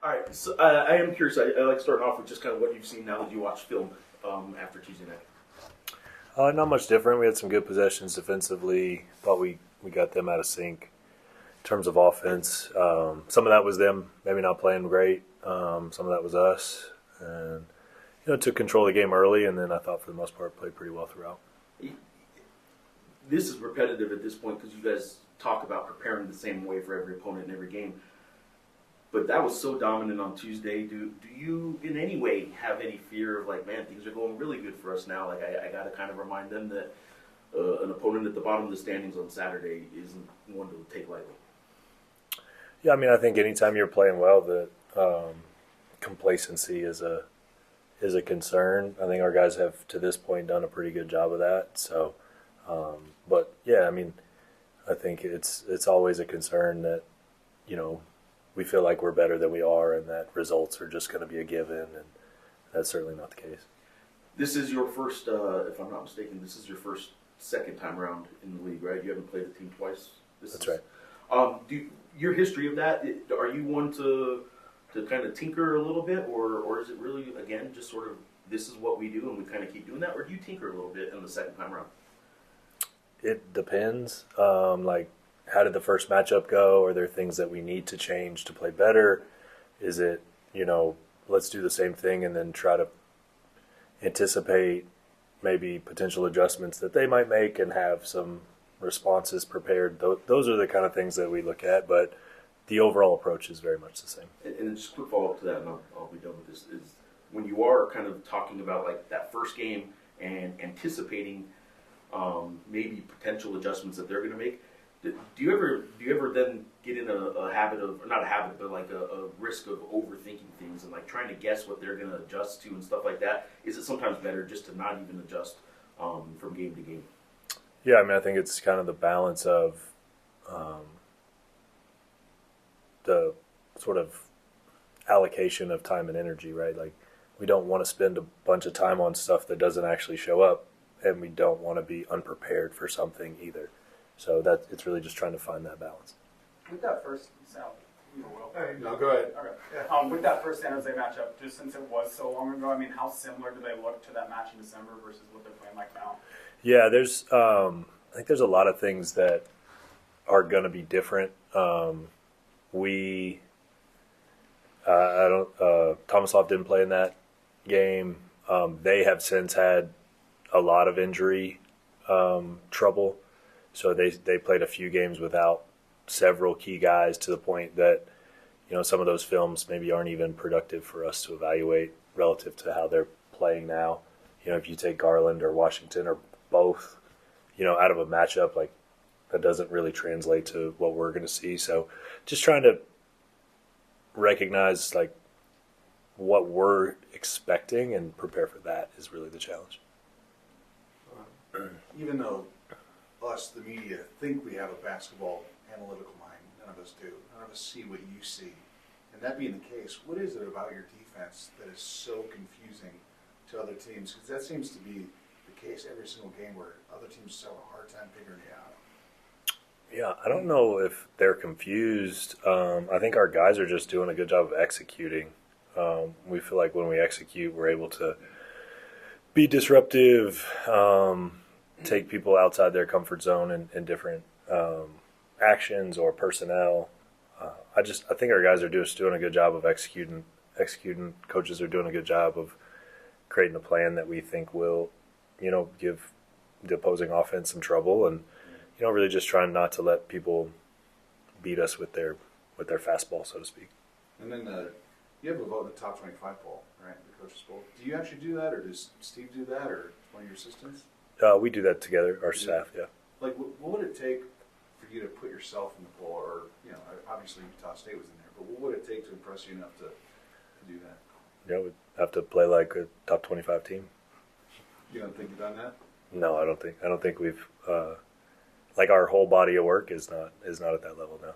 All right, so I am curious. I like starting off with just kind of what you've seen now that you watch film after Tuesday night. Not much different. We had some good possessions defensively. Thought we got them out of sync in terms of offense. Some of that was them maybe not playing great. Some of that was us. And, took control of the game early, and then I thought for the most part played pretty well throughout. This is repetitive at this point because you guys talk about preparing the same way for every opponent in every game. But that was so dominant on Tuesday. Do you in any way have any fear of like, man, things are going really good for us now? Like I got to kind of remind them that an opponent at the bottom of the standings on Saturday isn't one to take lightly. Yeah, I mean, I think anytime you're playing well, that complacency is a concern. I think our guys have to this point done a pretty good job of that. So, but yeah, I mean, I think it's always a concern that we feel like we're better than we are, and that results are just going to be a given, and that's certainly not the case. This is your first, if I'm not mistaken, this is your second time around in the league, right? You haven't played the team twice. That's right. Your history of that, are you one to kind of tinker a little bit, or is it really, again, just sort of this is what we do and we kind of keep doing that, or do you tinker a little bit in the second time around? It depends. How did the first matchup go? Are there things that we need to change to play better? Is it, let's do the same thing and then try to anticipate maybe potential adjustments that they might make and have some responses prepared? Those are the kind of things that we look at, but the overall approach is very much the same. And just a quick follow-up to that, and I'll be done with this, is when you are kind of talking about like that first game and anticipating maybe potential adjustments that they're going to make, do you ever then get in a habit of, or not a habit, but like a risk of overthinking things and like trying to guess what they're going to adjust to and stuff like that? Is it sometimes better just to not even adjust from game to game? Yeah, I mean, I think it's kind of the balance of the sort of allocation of time and energy, right? Like, we don't want to spend a bunch of time on stuff that doesn't actually show up, and we don't want to be unprepared for something either. So it's really just trying to find that balance. With that first, no, go ahead. Okay. With that first San Jose matchup, just since it was so long ago, I mean, how similar do they look to that match in December versus what they're playing like now? Yeah, there's I think there's a lot of things that are going to be different. Tomasov didn't play in that game. They have since had a lot of injury trouble. So they played a few games without several key guys to the point that, some of those films maybe aren't even productive for us to evaluate relative to how they're playing now. If you take Garland or Washington or both, out of a matchup, like that doesn't really translate to what we're going to see. So just trying to recognize like what we're expecting and prepare for that is really the challenge. Even though us, the media, think we have a basketball analytical mind, none of us do. None of us see what you see. And that being the case, what is it about your defense that is so confusing to other teams? Because that seems to be the case every single game where other teams have a hard time figuring it out. Yeah, I don't know if they're confused. I think our guys are just doing a good job of executing. We feel like when we execute, we're able to be disruptive, take people outside their comfort zone in different actions or personnel. I think our guys are just doing a good job of executing. Coaches are doing a good job of creating a plan that we think will, give the opposing offense some trouble, and really just trying not to let people beat us with their fastball, so to speak. And then you have a vote in the top 25 poll, right? The coaches poll. Do you actually do that, or does Steve do that, or one of your assistants? We do that together, our staff, yeah. Like, what would it take for you to put yourself in the poll, or, obviously Utah State was in there, but what would it take to impress you enough to do that? Yeah, we'd have to play like a top 25 team. You don't think you've done that? No, I don't think we've, like our whole body of work is not at that level now.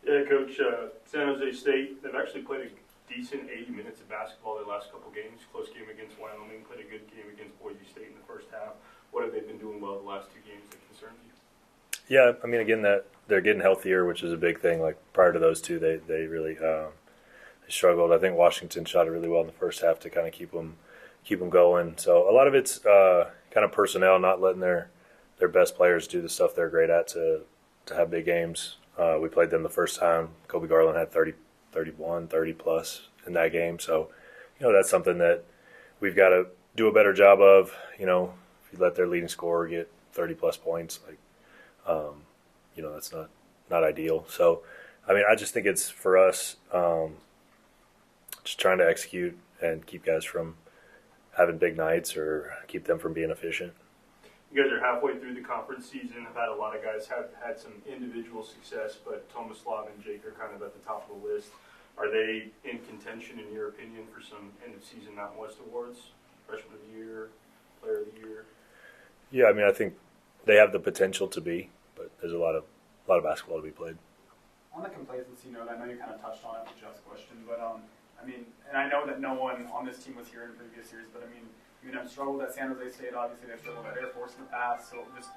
Yeah, Coach, San Jose State, they've actually played a decent 80 minutes of basketball their last couple games. Close game against Wyoming, played a good game against Boise State in the first half. What have they been doing well the last two games that concerns you? Yeah, I mean, again, that they're getting healthier, which is a big thing. Like prior to those two, they really they struggled. I think Washington shot it really well in the first half to kind of keep them going. So a lot of it's kind of personnel, not letting their best players do the stuff they're great at to have big games. We played them the first time. Kobe Garland had 30, 31, 30 plus in that game. So, that's something that we've got to do a better job of. If you let their leading scorer get 30 plus points, that's not ideal. So, I mean, I just think it's for us just trying to execute and keep guys from having big nights or keep them from being efficient. You guys are halfway through the conference season. I've had a lot of guys have had some individual success, but Tomislav and Jake are kind of at the top of the list. Are they in contention, in your opinion, for some end-of-season Mountain West awards? Freshman of the Year, Player of the Year? Yeah, I mean, I think they have the potential to be, but there's a lot of basketball to be played. On the complacency note, I know you kind of touched on it with Jeff's question, but and I know that no one on this team was here in previous years, but UNM struggled at San Jose State. Obviously, they've struggled at Air Force in the past. So, just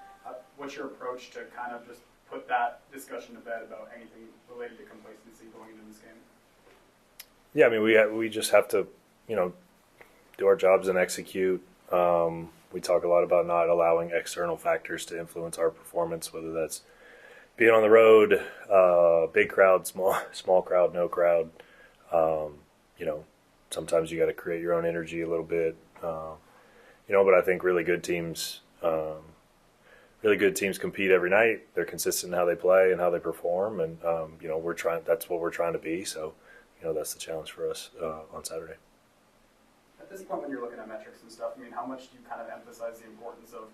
what's your approach to kind of just put that discussion to bed about anything related to complacency going into this game? Yeah, I mean, we just have to, do our jobs and execute. We talk a lot about not allowing external factors to influence our performance, whether that's being on the road, big crowd, small crowd, no crowd. Sometimes you got to create your own energy a little bit. But I think really good teams compete every night. They're consistent in how they play and how they perform, and that's what we're trying to be. So, that's the challenge for us on Saturday. At this point, when you're looking at metrics and stuff, how much do you kind of emphasize the importance of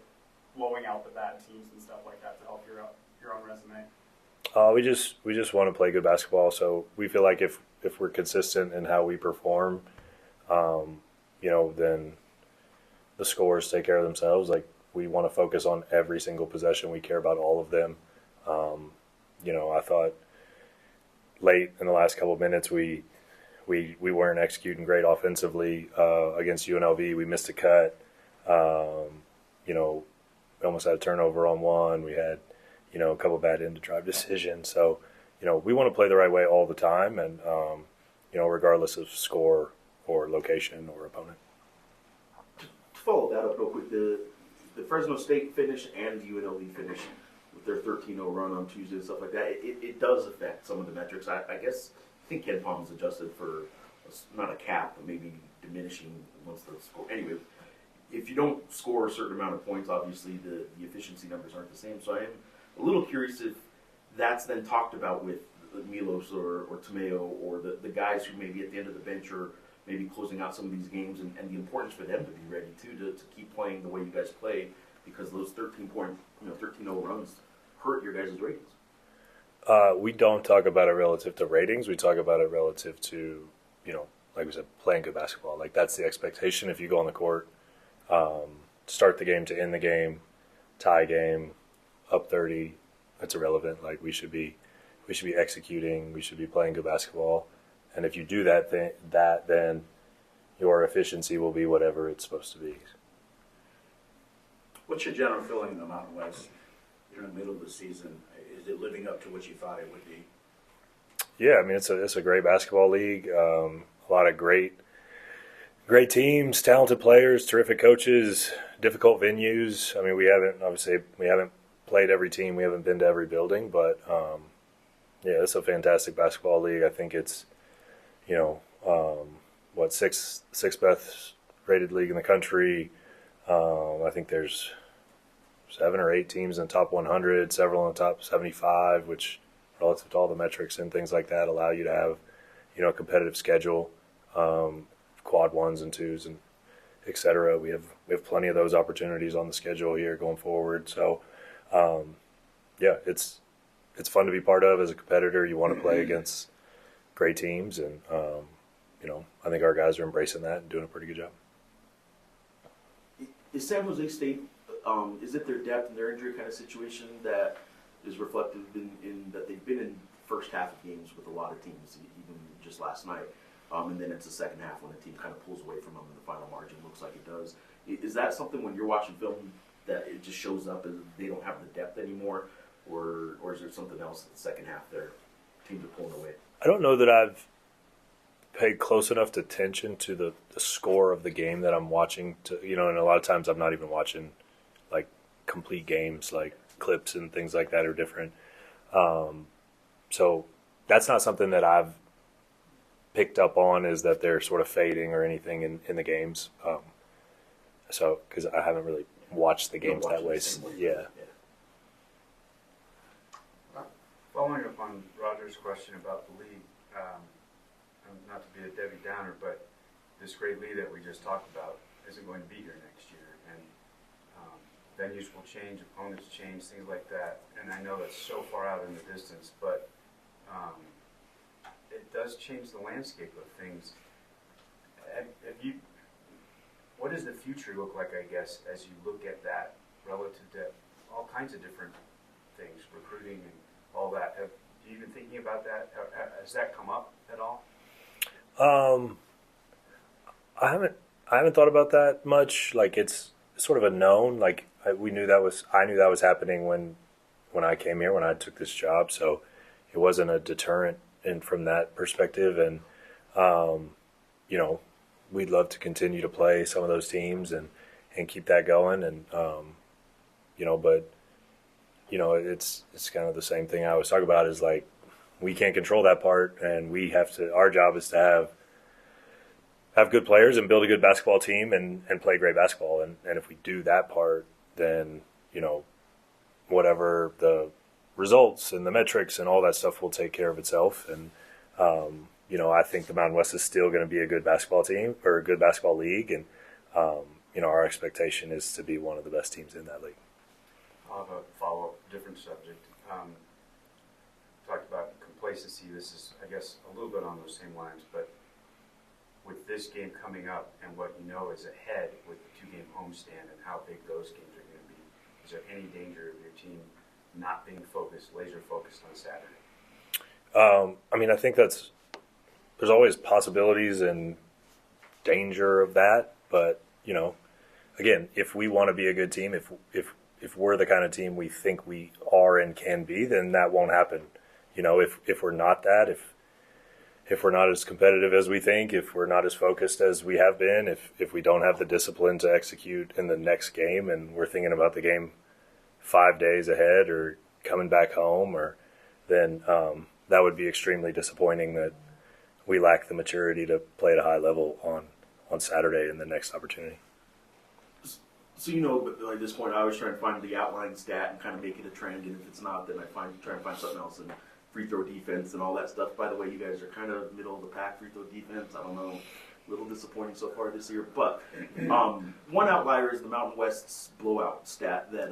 blowing out the bad teams and stuff like that to help your own resume? We just want to play good basketball. So we feel like if we're consistent in how we perform, then the scores take care of themselves. Like, we want to focus on every single possession. We care about all of them. I thought late in the last couple of minutes we weren't executing great offensively against UNLV. We missed a cut. We almost had a turnover on one. We had a couple bad end to drive decisions. So we want to play the right way all the time, and regardless of score or location or opponent. To follow that up real quick, the Fresno State finish and the UNLV finish with their 13-0 run on Tuesday and stuff like that, it does affect some of the metrics. I think Ken Palm's adjusted for not a cap, but maybe diminishing once the score. Anyway, if you don't score a certain amount of points, obviously the efficiency numbers aren't the same. So I am a little curious if that's then talked about with Milos or Tomeo or the guys who may be at the end of the bench or maybe closing out some of these games, and the importance for them to be ready too to keep playing the way you guys play, because those 13-0 runs hurt your guys' ratings. We don't talk about it relative to ratings. We talk about it relative to, like we said, playing good basketball. Like, that's the expectation. If you go on the court, start the game to end the game, tie game, up 30, that's irrelevant. Like, we should be executing. We should be playing good basketball. And if you do that, then your efficiency will be whatever it's supposed to be. What's your general feeling in the Mountain West? You're in the middle of the season. Is it living up to what you thought it would be? Yeah, I mean, it's a great basketball league. A lot of great teams, talented players, terrific coaches, difficult venues. I mean, we haven't played every team. We haven't been to every building, but it's a fantastic basketball league. I think it's sixth best rated league in the country. I think there's 7 or 8 teams in the top 100, several in the top 75, which relative to all the metrics and things like that allow you to have, a competitive schedule, quad 1s and 2s and et cetera. We have plenty of those opportunities on the schedule here going forward. So, it's fun to be part of as a competitor. You want to play against great teams, and I think our guys are embracing that and doing a pretty good job. Is San Jose State, is it their depth and their injury kind of situation that is reflected in that they've been in first half of games with a lot of teams, even just last night, and then it's the second half when the team kind of pulls away from them in the final margin, looks like it does. Is that something when you're watching film that it just shows up and they don't have the depth anymore? or is there something else in the second half there? Teams are pulling away. I don't know that I've paid close enough attention to the score of the game that I'm watching. And a lot of times I'm not even watching like complete games, like clips and things like that are different. So that's not something that I've picked up on, is that they're sort of fading or anything in the games. So because I haven't really watched the games that way. Yeah. Following up on Roger's question about the league, not to be a Debbie Downer, but this great league that we just talked about isn't going to be here next year, and venues will change, opponents change, things like that. And I know that's so far out in the distance, but it does change the landscape of things. What does the future look like, I guess, as you look at that relative to all kinds of different things, recruiting and all that? Have you been thinking about that? Has that come up at all? I haven't thought about that much. Like, it's sort of a known. Like, I knew that was happening when I came here, when I took this job. So it wasn't a deterrent from that perspective. And we'd love to continue to play some of those teams and keep that going. And but it's kind of the same thing I always talk about, is like, we can't control that part, and we have to. Our job is to have good players and build a good basketball team and play great basketball. And if we do that part, then whatever the results and the metrics and all that stuff will take care of itself. And I think the Mountain West is still going to be a good basketball team, or a good basketball league, and our expectation is to be one of the best teams in that league. I'll have a follow-up, different subject. Talked about complacency. This is, I guess, a little bit on those same lines, but with this game coming up and what you know is ahead with the two-game homestand and how big those games are going to be, is there any danger of your team not being laser focused on Saturday? I think there's always possibilities and danger of that, but again, if we want to be a good team, if we're the kind of team we think we are and can be, then that won't happen. If we're not that, if we're not as competitive as we think, if we're not as focused as we have been, if we don't have the discipline to execute in the next game, and we're thinking about the game 5 days ahead or coming back home, then that would be extremely disappointing, that we lack the maturity to play at a high level on Saturday in the next opportunity. So but at this point, I always try and find the outline stat and kind of make it a trend, and if it's not, then I try and find something else, and free throw defense and all that stuff. By the way, you guys are kind of middle of the pack free throw defense. I don't know, a little disappointing so far this year. But one outlier is the Mountain West's blowout stat that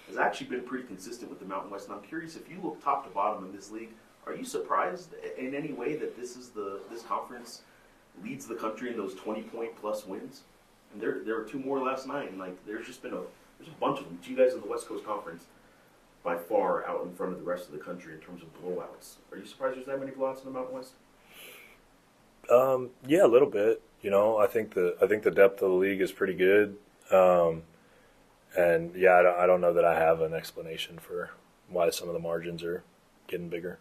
has actually been pretty consistent with the Mountain West. And I'm curious, if you look top to bottom in this league, are you surprised in any way that this conference leads the country in those 20-point plus wins? And there were two more last night, and there's just been there's a bunch of them. You guys in the West Coast Conference, by far out in front of the rest of the country in terms of blowouts. Are you surprised there's that many blowouts in the Mountain West? Yeah, a little bit. I think the depth of the league is pretty good. And yeah, I don't know that I have an explanation for why some of the margins are getting bigger.